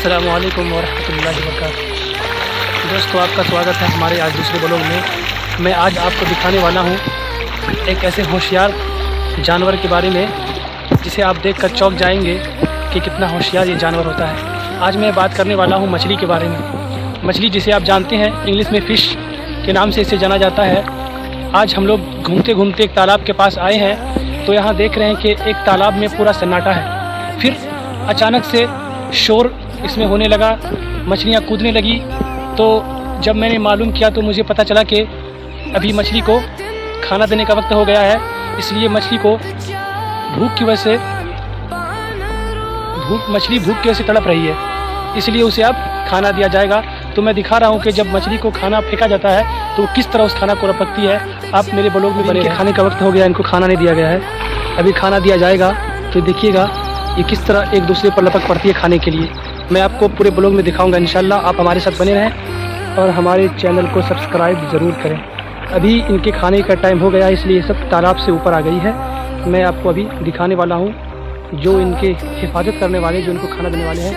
अस्सलामु अलैकुम वरहमतुल्लाहि वबरकातुहू। दोस्तों, आपका स्वागत है हमारे आज दूसरे ब्लॉग में। मैं आज आपको दिखाने वाला हूँ एक ऐसे होशियार जानवर के बारे में जिसे आप देखकर चौंक जाएंगे कि कितना होशियार ये जानवर होता है। आज मैं बात करने वाला हूँ मछली के बारे में। मछली जिसे आप जानते हैं इंग्लिश में फ़िश के नाम से इसे जाना जाता है। आज हम लोग घूमते घूमते एक तालाब के पास आए हैं तो यहाँ देख रहे हैं कि एक तालाब में पूरा सन्नाटा है। फिर अचानक से शोर इसमें होने लगा, मछलियाँ कूदने लगी। तो जब मैंने मालूम किया तो मुझे पता चला कि अभी मछली को खाना देने का वक्त हो गया है, इसलिए मछली को भूख की वजह से भूख की वजह से तड़प रही है, इसलिए उसे अब खाना दिया जाएगा। तो मैं दिखा रहा हूँ कि जब मछली को खाना फेंका जाता है तो वो किस तरह उस खाना को रपकती है। आप मेरे ब्लॉग में बने। खाने का वक्त हो गया, इनको खाना नहीं दिया गया है, अभी खाना दिया जाएगा। तो देखिएगा ये किस तरह एक दूसरे पर लपक पड़ती है खाने के लिए। मैं आपको पूरे ब्लॉग में दिखाऊंगा इंशाल्लाह। आप हमारे साथ बने रहें और हमारे चैनल को सब्सक्राइब ज़रूर करें। अभी इनके खाने का टाइम हो गया है, इसलिए सब तालाब से ऊपर आ गई है। मैं आपको अभी दिखाने वाला हूँ जो इनके हिफाजत करने वाले, जो इनको खाना देने वाले हैं।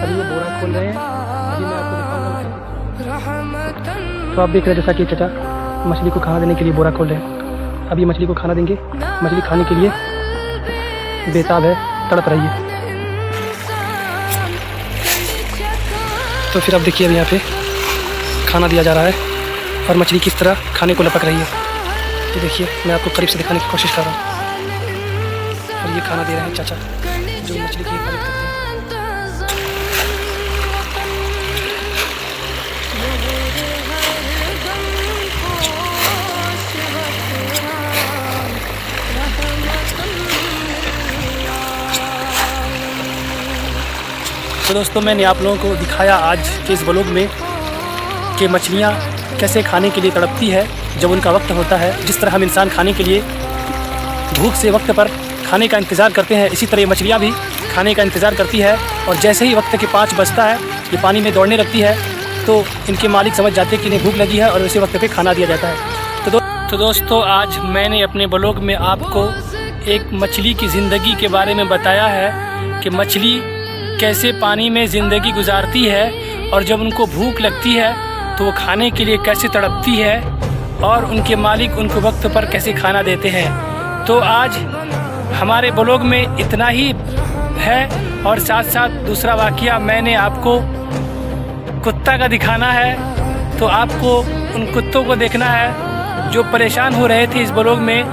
अभी ये बोरा खोल रहे हैं, अभी मैं आपको दिखाऊँगा। तो आप देख रहे हैं जैसा कि चाचा मछली को खाना देने के लिए बोरा खोल रहे हैं। अभी मछली को खाना देंगे। मछली खाने के लिए बेताब है, तड़प रही है। तो फिर अब देखिए अभी यहाँ पे खाना दिया जा रहा है और मछली किस तरह खाने को लपक रही है। ये देखिए, मैं आपको करीब से दिखाने की कोशिश कर रहा हूँ। और ये खाना दे रहे हैं चाचा जो मछली की हिफाजत करते हैं। तो दोस्तों, मैंने आप लोगों को दिखाया आज के इस ब्लॉग में कि मछलियाँ कैसे खाने के लिए तड़पती है जब उनका वक्त होता है। जिस तरह हम इंसान खाने के लिए भूख से वक्त पर खाने का इंतज़ार करते हैं, इसी तरह ये मछलियाँ भी खाने का इंतज़ार करती है। और जैसे ही वक्त के 5 बजता है ये पानी में दौड़ने लगती है तो इनके मालिक समझ जाते हैं कि इन्हें भूख लगी है और उसी वक्त पर खाना दिया जाता है। तो दोस्तों, आज मैंने अपने ब्लॉग में आपको एक मछली की ज़िंदगी के बारे में बताया है कि मछली कैसे पानी में ज़िंदगी गुजारती है और जब उनको भूख लगती है तो वो खाने के लिए कैसे तड़पती है और उनके मालिक उनको वक्त पर कैसे खाना देते हैं। तो आज हमारे ब्लॉग में इतना ही है और साथ साथ दूसरा वाक़या मैंने आपको कुत्ता का दिखाना है। तो आपको उन कुत्तों को देखना है जो परेशान हो रहे थे इस ब्लॉग में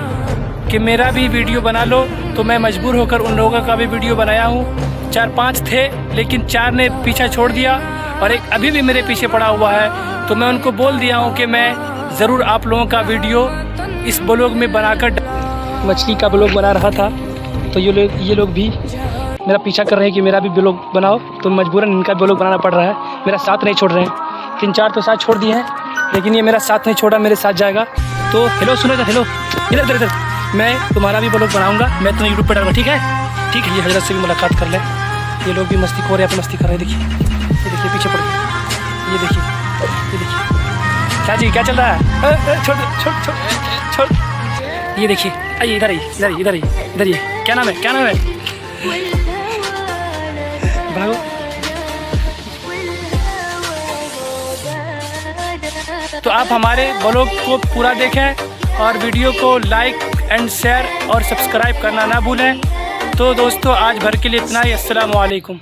कि मेरा भी वीडियो बना लो, तो मैं मजबूर होकर उन लोगों का भी वीडियो बनाया हूँ। 4-5 थे लेकिन 4 ने पीछा छोड़ दिया और एक अभी भी मेरे पीछे पड़ा हुआ है। तो मैं उनको बोल दिया हूँ कि मैं ज़रूर आप लोगों का वीडियो इस ब्लॉग में बनाकर मछली का ब्लॉग बना रहा था। तो ये लोग भी मेरा पीछा कर रहे हैं कि मेरा भी ब्लॉग बनाओ, तो मजबूरन इनका ब्लॉग बनाना पड़ रहा है। मेरा साथ नहीं छोड़ रहे हैं। 3-4 तो साथ छोड़ दिए हैं लेकिन ये मेरा साथ नहीं छोड़ा, मेरे साथ जाएगा। तो हेलो, सुनो तो, हेलो, इधर इधर, मैं तुम्हारा भी ब्लॉग बनाऊँगा, मैं तुम्हें यूट्यूब पर डालूँगा, ठीक है? ठीक है। ये हजरत से भी मुलाकात कर लें। ये लोग भी मस्ती खो रहे हैं, मस्ती कर रहे हैं। देखिए, ये देखिए पीछे पड़ गए। ये देखिए, ये देखिए क्या जी, क्या चल रहा है? छोड़। ये देखिए, आइए इधर आइए, इधर ही। क्या नाम है? भागो। तो आप हमारे ब्लॉग को पूरा देखें और वीडियो को लाइक एंड शेयर और सब्सक्राइब करना ना भूलें। तो दोस्तों, आज भर के लिए इतना ही। अस्सलामु अलैकुम।